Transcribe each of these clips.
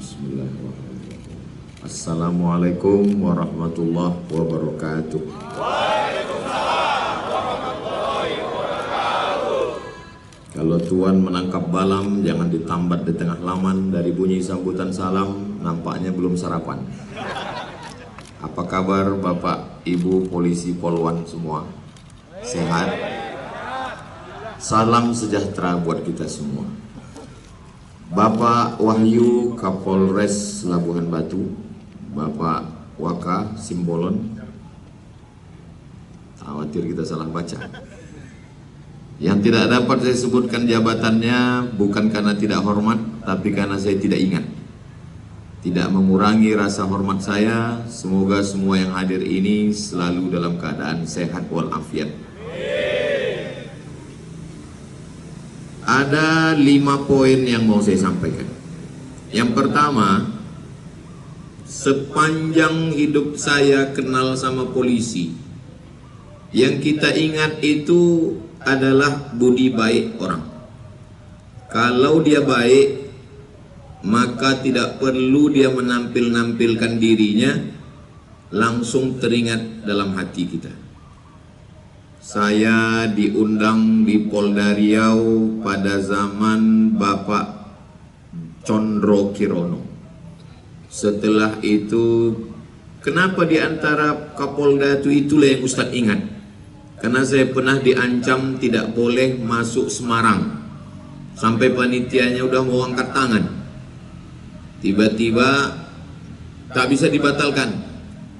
Bismillahirrahmanirrahim. Assalamualaikum warahmatullahi wabarakatuh. Waalaikumsalam warahmatullahi wabarakatuh. Kalau Tuan menangkap balam, jangan ditambat di tengah laman. Dari bunyi sambutan salam, nampaknya belum sarapan. Apa kabar Bapak, Ibu, Polisi, Polwan semua? Sehat? Salam sejahtera buat kita semua. Bapak Wahyu Kapolres Labuhan Batu, Bapak Waka Simbolon, khawatir kita salah baca. Yang tidak dapat saya sebutkan jabatannya bukan karena tidak hormat, tapi karena saya tidak ingat. Tidak mengurangi rasa hormat saya. Semoga semua yang hadir ini selalu dalam keadaan sehat walafiat. Ada 5 poin yang mau saya sampaikan. Yang pertama, sepanjang hidup saya kenal sama polisi, yang kita ingat itu adalah budi baik orang. Kalau dia baik, maka tidak perlu dia menampilkan dirinya, langsung teringat dalam hati kita. Saya diundang di Polda Riau pada zaman Bapak Condro Kirono. Setelah itu, kenapa di antara Kapolda itu itulah yang Ustadz ingat? Karena saya pernah diancam tidak boleh masuk Semarang. Sampai panitianya udah mau angkat tangan. Tiba-tiba tak bisa dibatalkan.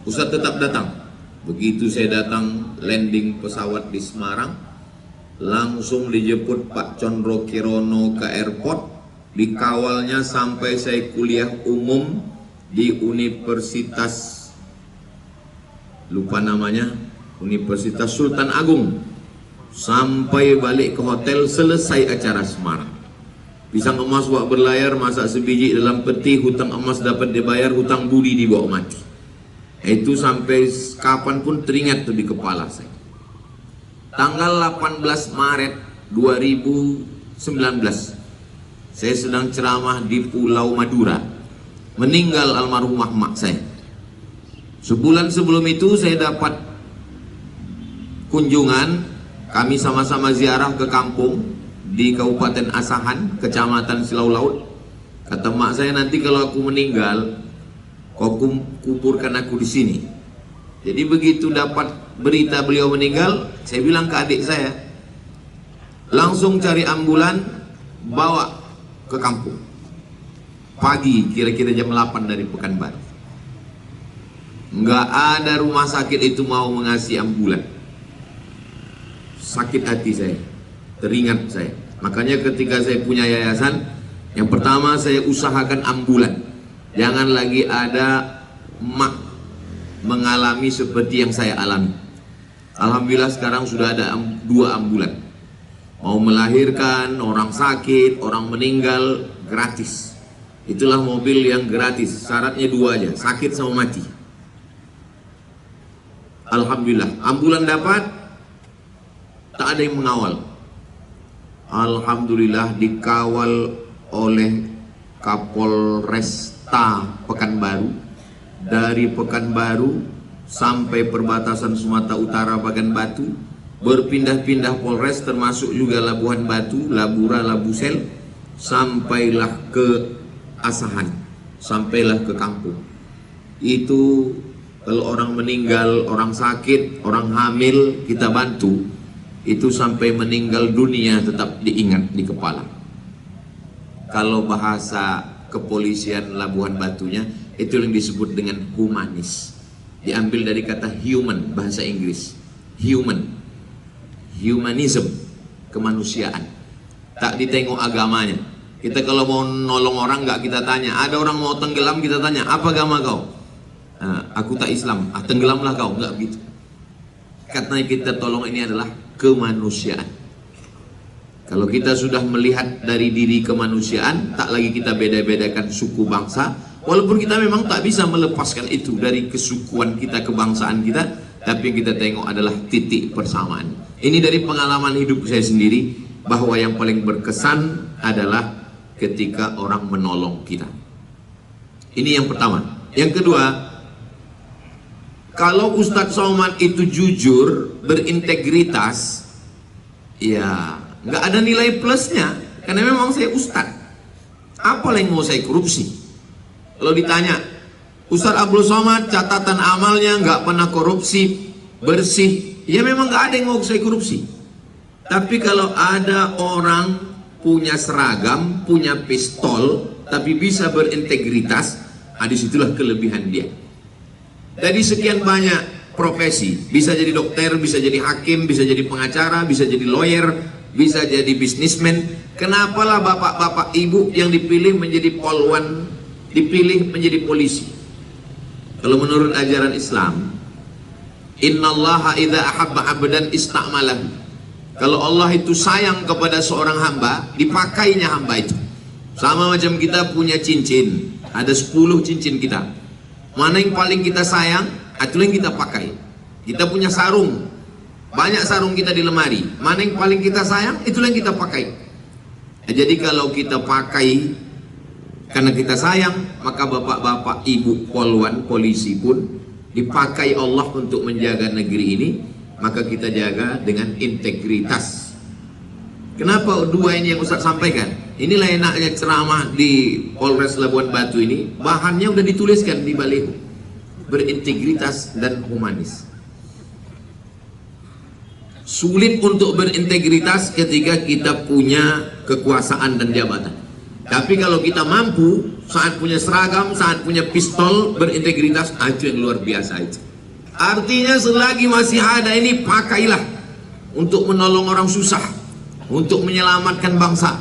Ustadz tetap datang. Begitu saya datang landing pesawat di Semarang, langsung dijemput Pak Condro Kirono ke airport, dikawalnya sampai saya kuliah umum di Universitas, lupa namanya, Universitas Sultan Agung. Sampai balik ke hotel, selesai acara Semarang. Pisang emas buat berlayar, masak sebiji dalam peti, hutang emas dapat dibayar, hutang budi dibawa mati. Itu sampai kapanpun teringat tuh di kepala saya. Tanggal 18 Maret 2019, saya sedang ceramah di Pulau Madura. Meninggal almarhumah mak saya. Sebulan sebelum itu saya dapat kunjungan, kami sama-sama ziarah ke kampung di Kabupaten Asahan, Kecamatan Silau Laut. Kata mak saya, nanti kalau aku meninggal, kau kuburkan aku di sini. Jadi begitu dapat berita beliau meninggal, saya bilang ke adik saya, langsung cari ambulan, bawa ke kampung. Pagi, kira-kira jam 8 dari Pekanbaru. Nggak ada rumah sakit itu mau mengasih ambulan. Sakit hati saya, teringat saya. Makanya ketika saya punya yayasan, yang pertama saya usahakan ambulan. Jangan lagi ada emak mengalami seperti yang saya alami. Alhamdulillah sekarang sudah ada 2 ambulan. Mau melahirkan, orang sakit, orang meninggal, gratis. Itulah mobil yang gratis. Syaratnya 2 aja, sakit sama mati. Alhamdulillah, ambulan dapat, tak ada yang mengawal. Alhamdulillah dikawal oleh Kapolres Pekanbaru. Dari Pekanbaru sampai perbatasan Sumatera Utara Bagan Batu, berpindah-pindah Polres termasuk juga Labuhan Batu, Labura, Labusel, sampailah ke Asahan, sampailah ke kampung. Itu kalau orang meninggal, orang sakit, orang hamil kita bantu, itu sampai meninggal dunia tetap diingat di kepala. Kalau bahasa kepolisian Labuhan Batunya, itu yang disebut dengan humanis. Diambil dari kata human, bahasa Inggris. Human, humanism, kemanusiaan. Tak ditengok agamanya. Kita kalau mau nolong orang nggak kita tanya. Ada orang mau tenggelam kita tanya, apa agama kau? Aku tak Islam. Tenggelamlah kau, nggak begitu. Katanya kita tolong ini adalah kemanusiaan. Kalau kita sudah melihat dari diri kemanusiaan, tak lagi kita beda-bedakan suku bangsa. Walaupun kita memang tak bisa melepaskan itu dari kesukuan kita, kebangsaan kita, tapi yang kita tengok adalah titik persamaan. Ini dari pengalaman hidup saya sendiri, bahwa yang paling berkesan adalah ketika orang menolong kita. Ini yang pertama. Yang kedua, kalau Ustadz Somad itu jujur, berintegritas, ya nggak ada nilai plusnya, karena memang saya Ustadz. Apa yang mau saya korupsi? Kalau ditanya, Ustadz Abdul Somad catatan amalnya nggak pernah korupsi, bersih, ya memang nggak ada yang mau saya korupsi. Tapi kalau ada orang punya seragam, punya pistol, tapi bisa berintegritas, disitulah kelebihan dia. Dari sekian banyak profesi, bisa jadi dokter, bisa jadi hakim, bisa jadi pengacara, bisa jadi lawyer, bisa jadi bisnismen. Kenapalah bapak-bapak ibu yang dipilih menjadi polwan, dipilih menjadi polisi? Kalau menurut ajaran Islam, innallaha idza ahabba 'abdan ista'malahu. Kalau Allah itu sayang kepada seorang hamba, dipakainya hamba itu. Sama macam kita punya cincin, ada 10 cincin kita. Mana yang paling kita sayang, itu yang kita pakai. Kita punya sarung, banyak sarung kita di lemari. Mana yang paling kita sayang, itulah yang kita pakai. Jadi kalau kita pakai karena kita sayang, maka bapak-bapak, ibu polwan, polisi pun dipakai Allah untuk menjaga negeri ini, maka kita jaga dengan integritas. Kenapa dua ini yang Ustaz sampaikan? Inilah enaknya ceramah di Polres Labuan Batu ini, bahannya udah dituliskan di baliho. Berintegritas dan humanis. Sulit untuk berintegritas ketika kita punya kekuasaan dan jabatan. Tapi kalau kita mampu, saat punya seragam, saat punya pistol, berintegritas, itu yang luar biasa itu. Artinya selagi masih ada ini, pakailah untuk menolong orang susah, untuk menyelamatkan bangsa,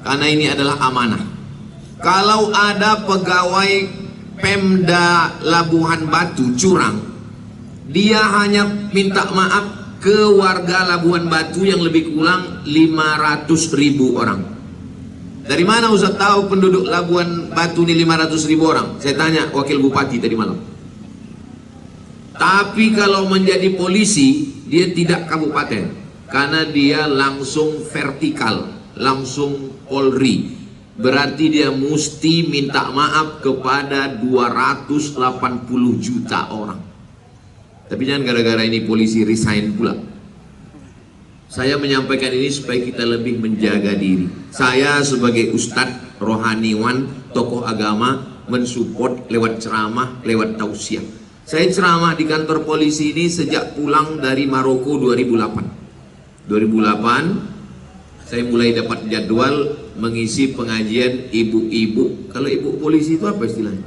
karena ini adalah amanah. Kalau ada pegawai Pemda Labuhan Batu curang, dia hanya minta maaf ke warga Labuhan Batu yang lebih kurang 500.000 orang. Dari mana Ustaz tahu penduduk Labuhan Batu ini 500.000 orang? Saya tanya wakil bupati tadi malam. Tapi kalau menjadi polisi, dia tidak kabupaten, karena dia langsung vertikal, langsung Polri. Berarti dia mesti minta maaf kepada 280 juta orang. Tapi jangan gara-gara ini polisi resign pula. Saya menyampaikan ini supaya kita lebih menjaga diri. Saya sebagai ustadz, rohaniwan, tokoh agama, mensupport lewat ceramah, lewat tausiah. Saya ceramah di kantor polisi ini sejak pulang dari Maroko 2008. 2008 saya mulai dapat jadwal mengisi pengajian ibu-ibu. Kalau ibu polisi itu apa istilahnya?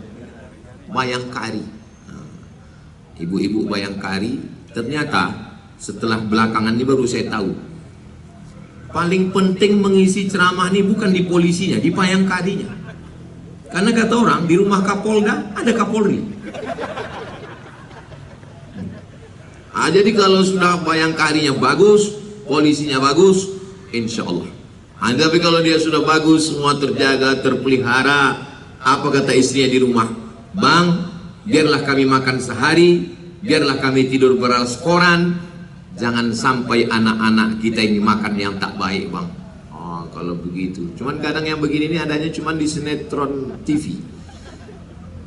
Bayangkari. Ibu-ibu bayangkari. Ternyata setelah belakangan ini baru saya tahu, paling penting mengisi ceramah ini bukan di polisinya, di bayangkarinya. Karena kata orang, di rumah Kapolda ada Kapolri. Jadi kalau sudah bayangkarinya bagus, polisinya bagus, insya Allah. Tapi kalau dia sudah bagus, semua terjaga, terpelihara, apa kata istrinya di rumah? Bang, biarlah kami makan sehari, biarlah kami tidur beralas koran, jangan sampai anak-anak kita ini makan yang tak baik, bang. Oh, kalau begitu. Cuman kadang yang begini ini adanya cuman di sinetron TV.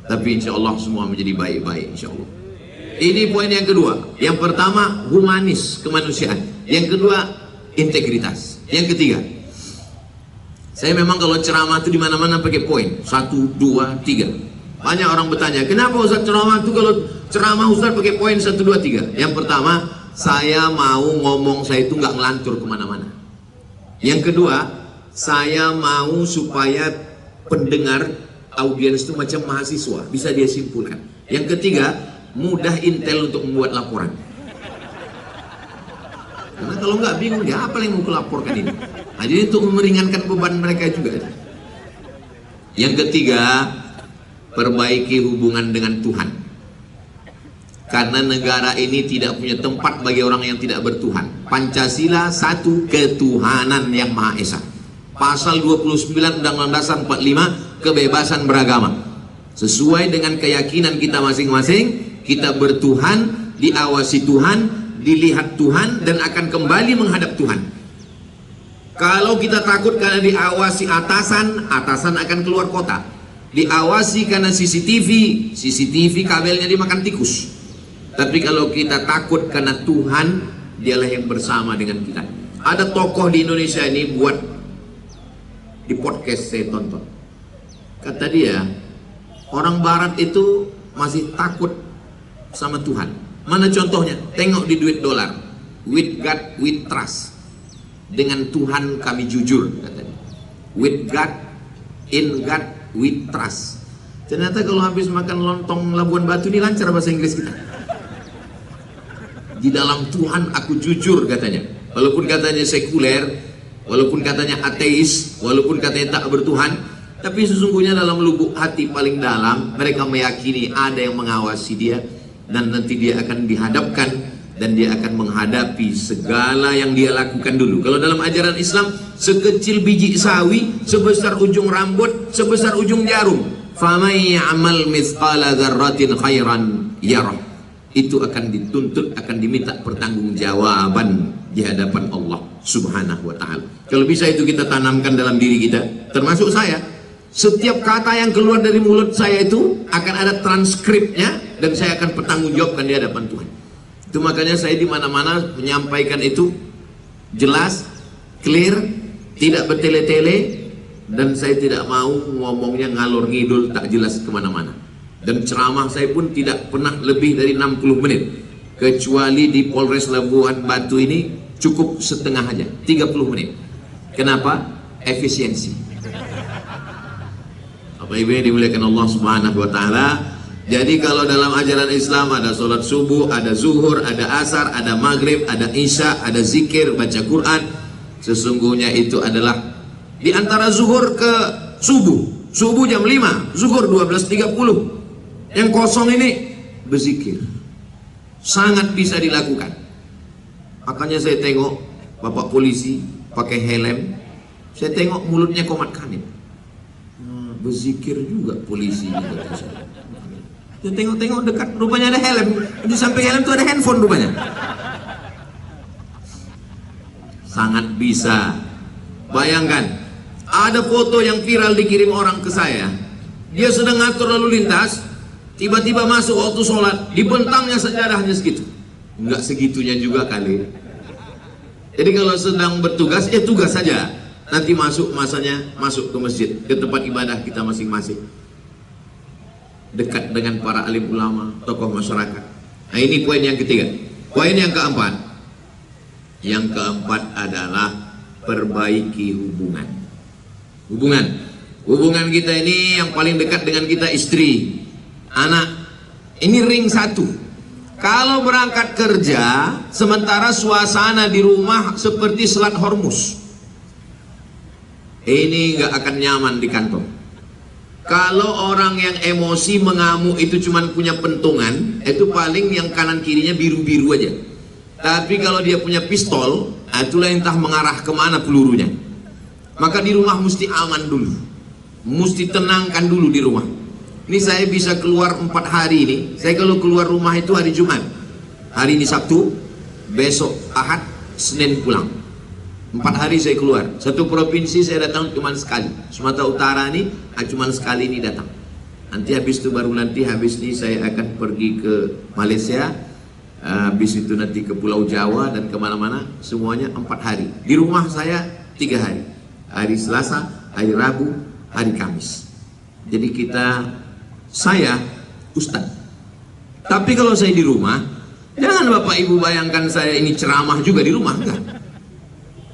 Tapi insya Allah semua menjadi baik-baik, insya Allah. Ini poin yang kedua. Yang pertama, humanis, kemanusiaan. Yang kedua, integritas. Yang ketiga, saya memang kalau ceramah itu di mana-mana pakai poin 1, 2, 3. Banyak orang bertanya, kenapa Ustaz ceramah itu kalau ceramah Ustaz pakai poin 1, 2, 3? Yang pertama, saya mau ngomong saya itu nggak ngelantur kemana-mana. Yang kedua, saya mau supaya pendengar, audiens itu macam mahasiswa, bisa dia simpulkan. Yang ketiga, mudah intel untuk membuat laporan. Karena kalau nggak bingung, ya apa yang mau kelaporkan ini? Jadi untuk meringankan beban mereka juga. Yang ketiga, perbaiki hubungan dengan Tuhan. Karena negara ini tidak punya tempat bagi orang yang tidak bertuhan. Pancasila satu, ketuhanan yang Maha Esa. Pasal 29 Undang-Undang Dasar 45, kebebasan beragama. Sesuai dengan keyakinan kita masing-masing, kita bertuhan, diawasi Tuhan, dilihat Tuhan, dan akan kembali menghadap Tuhan. Kalau kita takut karena diawasi atasan, atasan akan keluar kota. diawasi karena CCTV kabelnya dimakan tikus. Tapi kalau kita takut karena Tuhan, dialah yang bersama dengan kita. Ada tokoh di Indonesia ini buat di podcast saya tonton. Kata dia, orang barat itu masih takut sama Tuhan. Mana contohnya? Tengok di duit dolar. With God, with trust. Dengan Tuhan kami jujur, katanya. With God, in God, with trust. Ternyata kalau habis makan lontong Labuan Batu ini lancar bahasa Inggris kita. Di dalam Tuhan aku jujur, katanya. Walaupun katanya sekuler, walaupun katanya ateis, walaupun katanya tak bertuhan, tapi sesungguhnya dalam lubuk hati paling dalam mereka meyakini ada yang mengawasi dia, dan nanti dia akan dihadapkan dan dia akan menghadapi segala yang dia lakukan dulu. Kalau dalam ajaran Islam, sekecil biji sawi, sebesar ujung rambut, sebesar ujung jarum, famay ya'mal mithqala dzarratin khairan yarah, itu akan dituntut, akan diminta pertanggungjawaban di hadapan Allah Subhanahu wa ta'ala. Kalau bisa itu kita tanamkan dalam diri kita, termasuk saya. Setiap kata yang keluar dari mulut saya itu akan ada transkripnya, dan saya akan bertanggungjawabkan di hadapan Tuhan. Itu makanya saya di mana-mana menyampaikan itu jelas, clear, tidak bertele-tele, dan saya tidak mau ngomongnya ngalor ngidul tak jelas kemana-mana. Dan ceramah saya pun tidak pernah lebih dari 60 menit, kecuali di Polres Labuan Batu ini cukup setengah aja, 30 menit. Kenapa? Efisiensi. Bapak Ibu yang dimuliakan Allah Subhanahu wa ta'ala. Jadi kalau dalam ajaran Islam ada sholat subuh, ada zuhur, ada asar, ada maghrib, ada isya, ada zikir, baca Quran. Sesungguhnya itu adalah di antara zuhur ke subuh. Subuh jam 5, zuhur 12.30. Yang kosong ini berzikir. Sangat bisa dilakukan. Makanya saya tengok bapak polisi pakai helm, saya tengok mulutnya komat kanit. Berzikir juga polisi juga. Saya tengok-tengok dekat, rupanya ada helm. Di samping helm itu ada handphone rupanya. Sangat bisa. Bayangkan, ada foto yang viral dikirim orang ke saya. Dia sedang ngatur lalu lintas, tiba-tiba masuk waktu sholat, dibentangnya sajadahnya segitu. Enggak segitunya juga kali. Jadi kalau sedang bertugas, tugas saja. Nanti masanya masuk ke masjid, ke tempat ibadah kita masing-masing. Dekat dengan para alim ulama, tokoh masyarakat. Nah, ini poin yang ketiga. Poin yang keempat. Yang keempat adalah perbaiki hubungan. Hubungan kita ini yang paling dekat dengan kita, istri, anak. Ini ring satu. Kalau berangkat kerja, sementara suasana di rumah seperti Selat Hormuz, ini nggak akan nyaman di kantor. Kalau orang yang emosi mengamuk itu cuma punya pentungan, itu paling yang kanan kirinya biru-biru aja. Tapi kalau dia punya pistol, itulah entah mengarah kemana pelurunya. Maka di rumah mesti aman dulu, mesti tenangkan dulu di rumah. Ini saya bisa keluar 4 hari ini. Saya kalau keluar rumah itu hari Jumat, hari ini Sabtu, besok Ahad, Senin pulang. 4 hari saya keluar. Satu provinsi saya datang cuma sekali. Sumatera Utara ini cuma sekali ini datang. Nanti habis itu habis ini saya akan pergi ke Malaysia. Habis itu nanti ke Pulau Jawa dan kemana-mana. Semuanya 4 hari. Di rumah saya 3 hari. Hari Selasa, hari Rabu, hari Kamis. Jadi saya Ustadz. Tapi kalau saya di rumah, jangan Bapak Ibu bayangkan saya ini ceramah juga di rumah, enggak.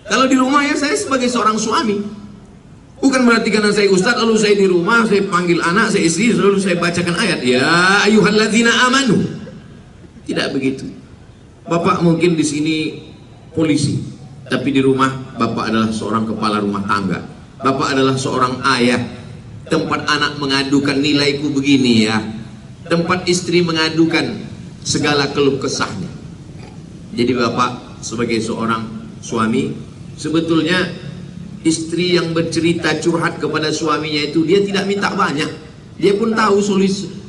Kalau di rumah ya saya sebagai seorang suami. Bukan berarti karena saya ustadz lalu saya di rumah saya panggil anak, saya istri, lalu saya bacakan ayat ya ayyuhalladzina amanu. Tidak begitu. Bapak mungkin di sini polisi, tapi di rumah Bapak adalah seorang kepala rumah tangga. Bapak adalah seorang ayah. Tempat anak mengadukan nilaiku begini ya. Tempat istri mengadukan segala keluh kesahnya. Jadi Bapak sebagai seorang suami, sebetulnya istri yang bercerita curhat kepada suaminya itu dia tidak minta banyak. Dia pun tahu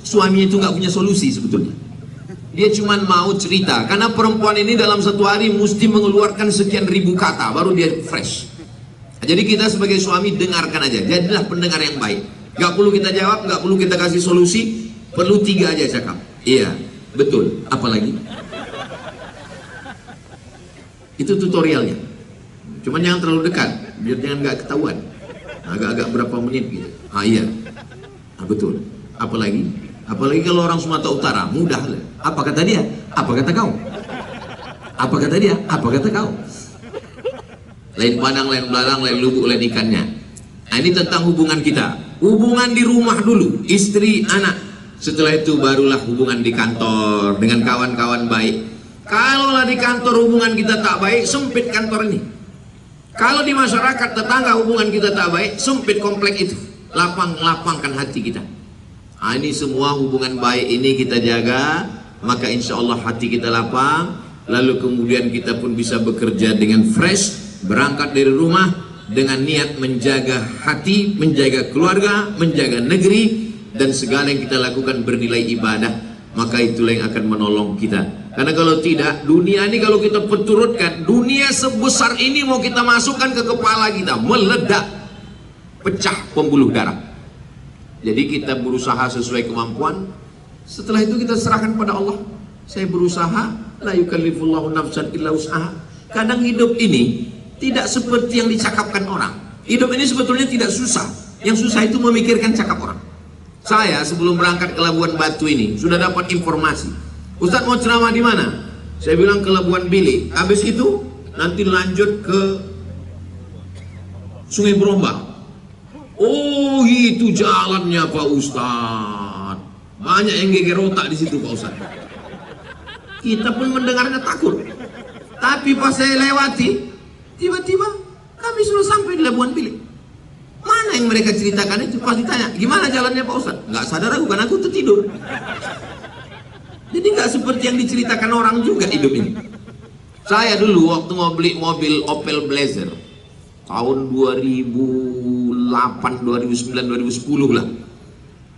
suaminya itu nggak punya solusi sebetulnya. Dia cuma mau cerita, karena perempuan ini dalam satu hari mesti mengeluarkan sekian ribu kata baru dia fresh. Jadi kita sebagai suami dengarkan aja, jadilah pendengar yang baik. Nggak perlu kita jawab, nggak perlu kita kasih solusi, perlu 3 aja cakap. Iya, betul. Apalagi? Itu tutorialnya. Cuman jangan terlalu dekat, biar jangan nggak ketahuan. Agak-agak berapa menit gitu. Iya, betul. Apalagi? Apalagi kalau orang Sumatera Utara, mudah. Apa kata dia? Apa kata kau? Apa kata dia? Apa kata kau? Lain padang, lain belalang, lain lubuk, lain ikannya. Nah, ini tentang hubungan kita. Hubungan di rumah dulu, istri, anak. Setelah itu barulah hubungan di kantor dengan kawan-kawan baik. Kalaulah di kantor hubungan kita tak baik, sempit kantor ini. Kalau di masyarakat tetangga hubungan kita tak baik, sempit komplek itu. Lapangkan hati kita. Nah, ini semua hubungan baik ini kita jaga, maka insya Allah hati kita lapang. Lalu kemudian kita pun bisa bekerja dengan fresh, berangkat dari rumah dengan niat menjaga hati, menjaga keluarga, menjaga negeri, dan segala yang kita lakukan bernilai ibadah. Maka itulah yang akan menolong kita. Karena kalau tidak, dunia ini kalau kita perturutkan, dunia sebesar ini mau kita masukkan ke kepala kita, meledak, pecah pembuluh darah. Jadi kita berusaha sesuai kemampuan. Setelah itu kita serahkan pada Allah. Saya berusaha, la yukallifullahu nafsan illa wus'aha. Kadang hidup ini tidak seperti yang dicakapkan orang. Hidup ini sebetulnya tidak susah. Yang susah itu memikirkan cakap orang. Saya sebelum berangkat ke Labuan Batu ini sudah dapat informasi. Ustadz mau ceramah di mana? Saya bilang ke Labuan Bilik. Habis itu nanti lanjut ke Sungai Berombak. Oh, itu jalannya Pak Ustadz. Banyak yang geger otak di situ Pak Ustadz. Kita pun mendengarnya takut. Tapi pas saya lewati, tiba-tiba kami sudah sampai di Labuan Bilik. Mana yang mereka ceritakan itu? Pas ditanya, gimana jalannya Pak Ustadz? Nggak sadar aku, kan aku tertidur. Jadi nggak seperti yang diceritakan orang juga hidup ini. Saya dulu waktu mau beli mobil Opel Blazer tahun 2008, 2009, 2010 lah.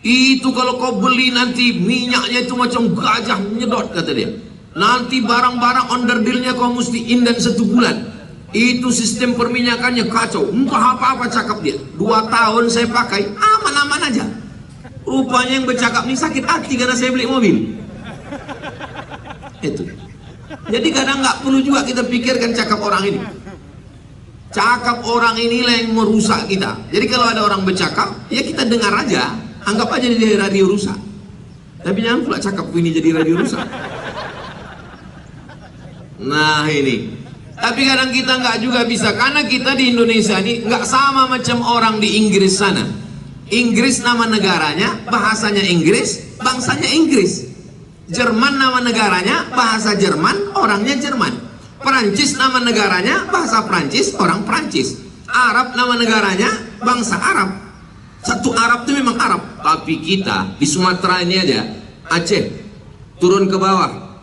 Itu kalau kau beli nanti minyaknya itu macam gajah nyedot kata dia. Nanti barang-barang onderdilnya kau mesti inden 1 bulan. Itu sistem perminyakannya kacau. Entah apa-apa cakap dia. 2 tahun saya pakai aman-aman aja. Rupanya yang bercakap ini sakit hati karena saya beli mobil. Itu. Jadi kadang nggak perlu juga kita pikirkan cakap orang ini. Cakap orang inilah yang merusak kita. Jadi kalau ada orang bercakap, ya kita dengar aja. Anggap aja dia radio rusak. Tapi jangan pula cakap ini jadi radio rusak. Nah ini. Tapi kadang kita nggak juga bisa, karena kita di Indonesia ini nggak sama macam orang di Inggris sana. Inggris nama negaranya, bahasanya Inggris, bangsanya Inggris. Jerman nama negaranya, bahasa Jerman, orangnya Jerman. Perancis nama negaranya, bahasa Perancis, orang Perancis. Arab nama negaranya, bangsa Arab. Satu Arab itu memang Arab. Tapi kita di Sumatera ini aja, Aceh, turun ke bawah,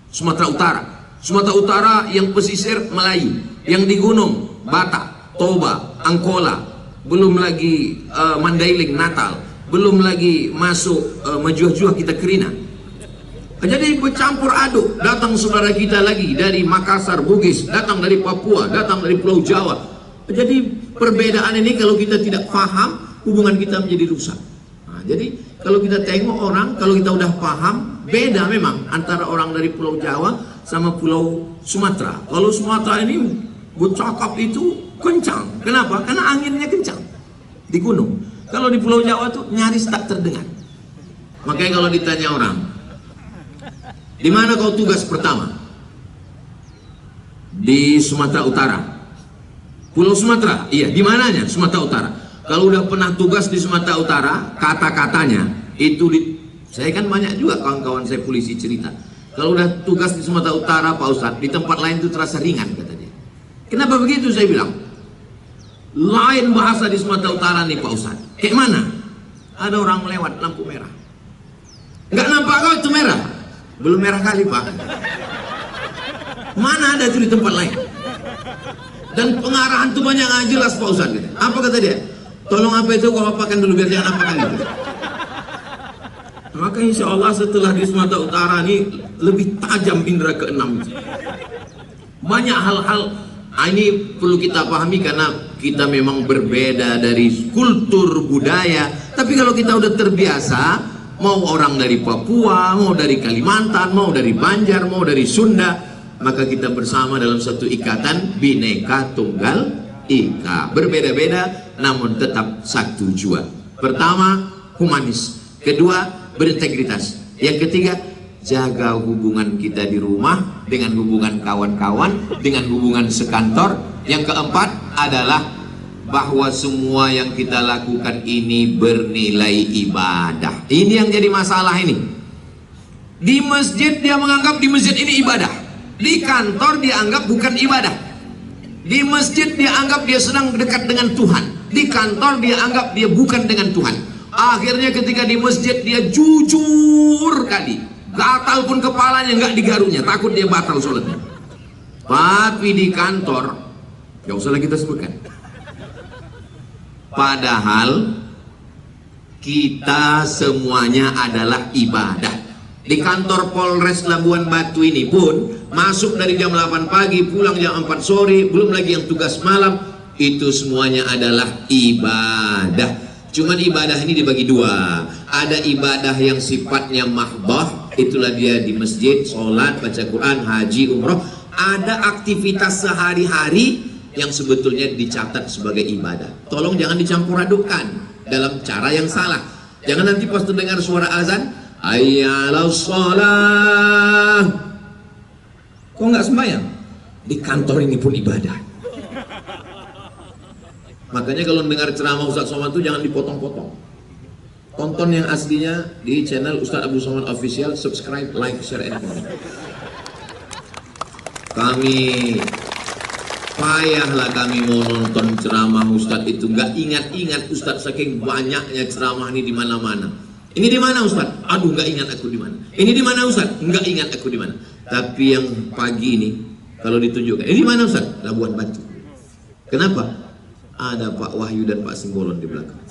Sumatera Utara. Sumatera Utara yang pesisir Melayu, yang di gunung Batak, Toba, Angkola, belum lagi Mandailing, Natal, belum lagi masuk Mejuah-juah kita Kerina. Jadi bercampur aduk. Datang saudara kita lagi dari Makassar, Bugis, datang dari Papua, datang dari Pulau Jawa. Jadi perbedaan ini kalau kita tidak paham, hubungan kita menjadi rusak. Nah, jadi kalau kita tengok orang, kalau kita udah paham, beda memang antara orang dari Pulau Jawa sama Pulau Sumatera. Kalau Sumatera ini bercakap itu kencang. Kenapa? Karena anginnya kencang di gunung. Kalau di Pulau Jawa tuh nyaris tak terdengar. Makanya kalau ditanya orang, di mana kau tugas pertama? Di Sumatera Utara. Pulau Sumatera? Iya, di mananya? Sumatera Utara. Kalau udah pernah tugas di Sumatera Utara, kata-katanya itu saya kan banyak juga kawan-kawan saya polisi cerita. Kalau udah tugas di Sumatera Utara Pak Ustadz, di tempat lain itu terasa ringan kata dia. Kenapa begitu saya bilang? Lain bahasa di Sumatera Utara nih Pak Ustadz. Kayak mana? Ada orang melewat lampu merah. Nggak nampak kau itu merah? Belum merah kali Pak. Mana ada itu di tempat lain? Dan pengarahan itu banyak nggak jelas Pak Ustadz. Apa kata dia? Tolong apa itu kau apakan dulu biar jangan apakan itu. Maka insya Allah setelah di Sumatera Utara ini lebih tajam indera keenam. Banyak hal-hal ini perlu kita pahami karena kita memang berbeda dari kultur budaya, Tapi kalau kita udah terbiasa, mau orang dari Papua, mau dari Kalimantan, mau dari Banjar, mau dari Sunda, maka kita bersama dalam satu ikatan Bhinneka Tunggal Ika. Berbeda-beda namun tetap satu jua. Pertama, humanis. Kedua, berintegritas. Yang ketiga, jaga hubungan kita di rumah dengan hubungan kawan-kawan, dengan hubungan sekantor. Yang keempat adalah bahwa semua yang kita lakukan ini bernilai ibadah. Ini yang jadi masalah ini. Di masjid dia menganggap di masjid ini ibadah. Di kantor dia anggap bukan ibadah. Di masjid dia anggap dia sedang dekat dengan Tuhan. Di kantor dia anggap dia bukan dengan Tuhan. Akhirnya ketika di masjid dia jujur kali. Gatal pun kepalanya nggak digaruhnya, takut dia batal sholatnya. Tapi di kantor, gak usah lagi kita sebutkan. Padahal kita semuanya adalah ibadah. Di kantor Polres Labuan Batu ini pun masuk dari jam 8 pagi, pulang jam 4 sore, belum lagi yang tugas malam, itu semuanya adalah ibadah. Cuman ibadah ini dibagi dua. Ada ibadah yang sifatnya mahdoh, itulah dia di masjid, sholat, baca Quran, haji, umroh. Ada aktivitas sehari-hari yang sebetulnya dicatat sebagai ibadah. Tolong jangan dicampur adukkan dalam cara yang salah. Jangan nanti pas dengar suara azan, hayya 'alas shalah, kok nggak sembahyang? Di kantor ini pun ibadah. Makanya kalau dengar ceramah Ustaz Somad itu jangan dipotong-potong. Tonton yang aslinya di channel Ustaz Abdul Somad Official, subscribe, like, share, and comment. Payahlah kami mau nonton ceramah Ustadz itu, nggak ingat-ingat Ustadz saking banyaknya ceramah ini di mana-mana. Ini di mana Ustadz? Aduh, nggak ingat aku di mana. Ini di mana Ustadz? Nggak ingat aku di mana. Tapi yang pagi ini kalau ditunjukkan, ini di mana Ustadz? Labuan Batu. Kenapa? Ada Pak Wahyu dan Pak Simbolon di belakang.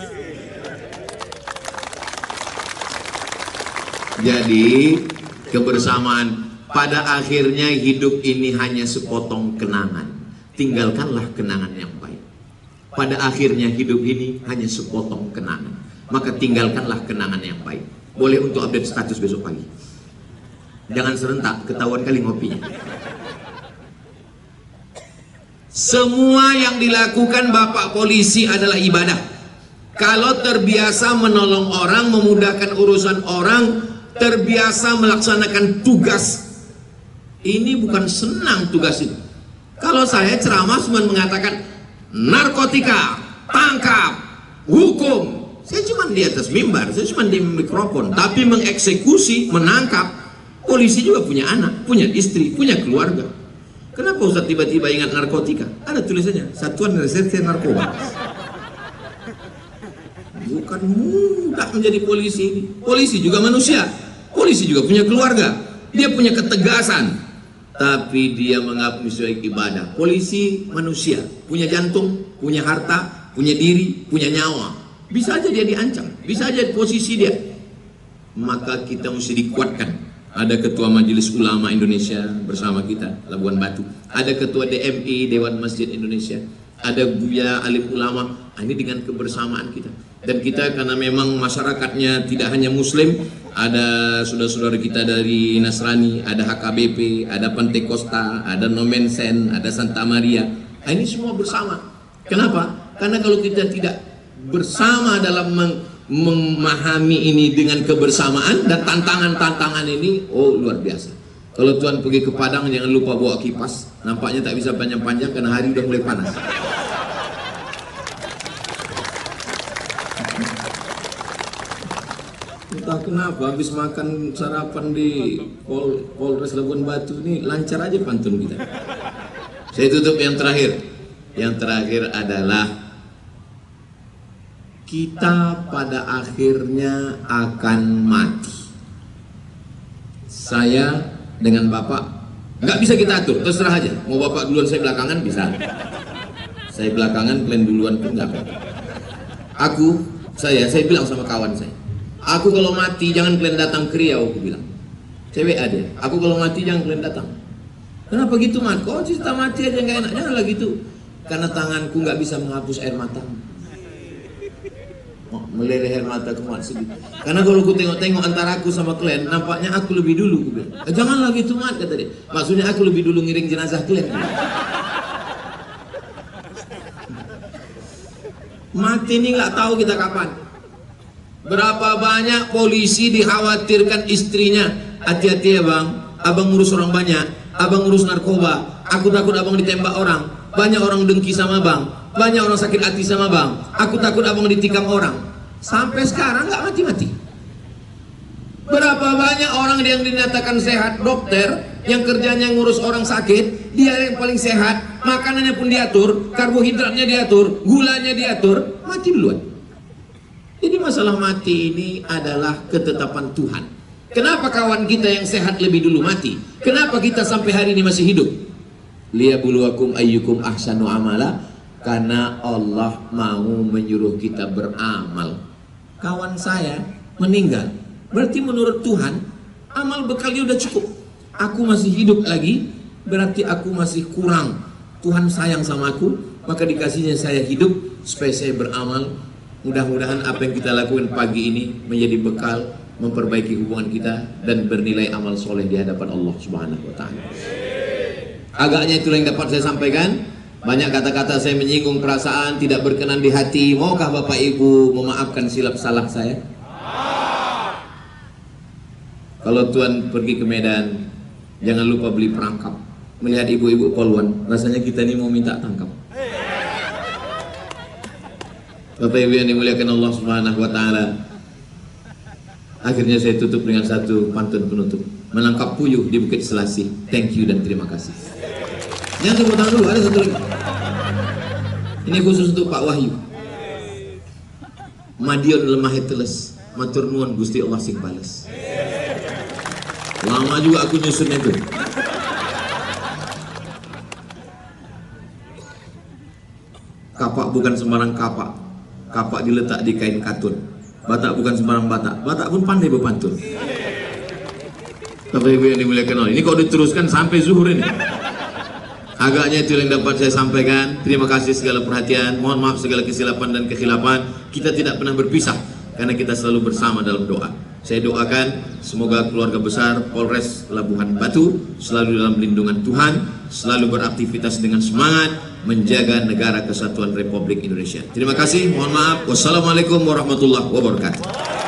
Jadi kebersamaan, pada akhirnya hidup ini hanya sepotong kenangan. Tinggalkanlah kenangan yang baik. Pada akhirnya hidup ini hanya sepotong kenangan. Maka tinggalkanlah kenangan yang baik. Boleh untuk update status besok pagi. Jangan serentak, ketahuan kali ngopinya. Semua yang dilakukan Bapak Polisi adalah ibadah. Kalau terbiasa menolong orang, memudahkan urusan orang, terbiasa melaksanakan tugas, ini bukan senang tugas itu. Kalau saya ceramah cuma mengatakan narkotika, tangkap, hukum, saya cuma di atas mimbar, saya cuma di mikrofon. Tapi mengeksekusi, menangkap, polisi juga punya anak, punya istri, punya keluarga. Kenapa Ustaz tiba-tiba ingat narkotika? Ada tulisannya, Satuan Reserse Narkoba. Bukan mudah menjadi polisi ini. Polisi juga manusia, polisi juga punya keluarga, dia punya ketegasan. Tapi dia mengakui sebagai ibadah. Polisi manusia, punya jantung, punya harta, punya diri, punya nyawa. Bisa aja dia diancam, bisa aja posisi dia. Maka kita mesti dikuatkan. Ada Ketua Majelis Ulama Indonesia bersama kita, Labuan Batu. Ada Ketua DMI, Dewan Masjid Indonesia. Ada Buya Alim Ulama. Ini dengan kebersamaan kita. Dan kita karena memang masyarakatnya tidak hanya Muslim, ada saudara-saudara kita dari Nasrani, ada HKBP, ada Pentekosta, ada Nomensen, ada Santa Maria. Ini semua bersama. Kenapa? Karena kalau kita tidak bersama dalam memahami ini dengan kebersamaan dan tantangan-tantangan ini, oh luar biasa. Kalau Tuhan pergi ke Padang jangan lupa bawa kipas. Nampaknya tak bisa panjang-panjang karena hari udah mulai panas. Entah kenapa habis makan sarapan di Polres Labuan Batu ini lancar aja pantun kita. Saya tutup yang terakhir. Yang terakhir adalah kita pada akhirnya akan mati. Saya dengan Bapak nggak bisa kita atur, terserah aja. Mau Bapak duluan saya belakangan bisa. Saya belakangan, kalian duluan pun nggak apa-apa. Saya bilang sama kawan saya, aku kalau mati jangan kalian datang ke Riau, aku bilang. Cewek ada. Aku kalau mati jangan kalian datang. Kenapa gitu, Mat? Kok cerita mati aja nggak enak? Janganlah gitu. Karena tanganku nggak bisa menghapus air matamu. meleleh air mata aku mat sedih. Karena kalau aku tengok-tengok antara aku sama klien, nampaknya aku lebih dulu. Aku bilang, jangan lagi itu mat, kata dia. Maksudnya aku lebih dulu ngiring jenazah klien. Mati ini nggak tahu kita kapan. Berapa banyak polisi dikhawatirkan istrinya, hati-hati ya bang, abang ngurus orang banyak, abang ngurus narkoba, aku takut abang ditembak orang, banyak orang dengki sama bang, banyak orang sakit hati sama bang, aku takut abang ditikam orang. Sampai sekarang nggak mati-mati. Berapa banyak orang yang dinyatakan sehat, dokter yang kerjanya ngurus orang sakit, dia yang paling sehat, makanannya pun diatur, karbohidratnya diatur, gulanya diatur, mati duluan. Jadi masalah mati ini adalah ketetapan Tuhan. Kenapa kawan kita yang sehat lebih dulu mati? Kenapa kita sampai hari ini masih hidup? Liyabluwakum ayyukum ahsanu amala. Karena Allah mau menyuruh kita beramal. Kawan saya meninggal, berarti menurut Tuhan amal bekalnya udah cukup. Aku masih hidup lagi, berarti aku masih kurang. Tuhan sayang sama aku, maka dikasihnya saya hidup supaya saya beramal. Mudah-mudahan apa yang kita lakukan pagi ini menjadi bekal memperbaiki hubungan kita dan bernilai amal soleh di hadapan Allah Subhanahu wa Ta'ala. Agaknya itulah yang dapat saya sampaikan. Banyak kata-kata saya menyinggung perasaan, tidak berkenan di hati. Maukah Bapak Ibu memaafkan silap salah saya? Kalau Tuhan pergi ke Medan, jangan lupa beli perangkap. Melihat ibu-ibu poluan, rasanya kita ini mau minta tangkap. Bapak Ibu yang dimuliakan Allah Subhanahu wa Ta'ala, akhirnya saya tutup dengan satu pantun penutup. Menangkap puyuh di Bukit Selasih. Thank you dan terima kasih. Jangan tepuk tangan dulu, ada satu lagi. Ini khusus untuk Pak Wahyu. Madiun lemah teles, matur nuwun Gusti Allah sing bales. Lama juga aku nyusun itu. Kapak bukan sembarang kapak. Kapak diletak di kain katun. Batak bukan sembarang batak. Batak pun pandai berpantun. Bapak Ibu yang dimuliakan Allah, ini kalau diteruskan sampai zuhur ini. Agaknya itu yang dapat saya sampaikan. Terima kasih segala perhatian. Mohon maaf segala kesilapan dan kekhilapan. Kita tidak pernah berpisah karena kita selalu bersama dalam doa. Saya doakan semoga keluarga besar Polres Labuhan Batu selalu dalam lindungan Tuhan, selalu beraktivitas dengan semangat menjaga negara kesatuan Republik Indonesia. Terima kasih, mohon maaf. Wassalamualaikum warahmatullahi wabarakatuh.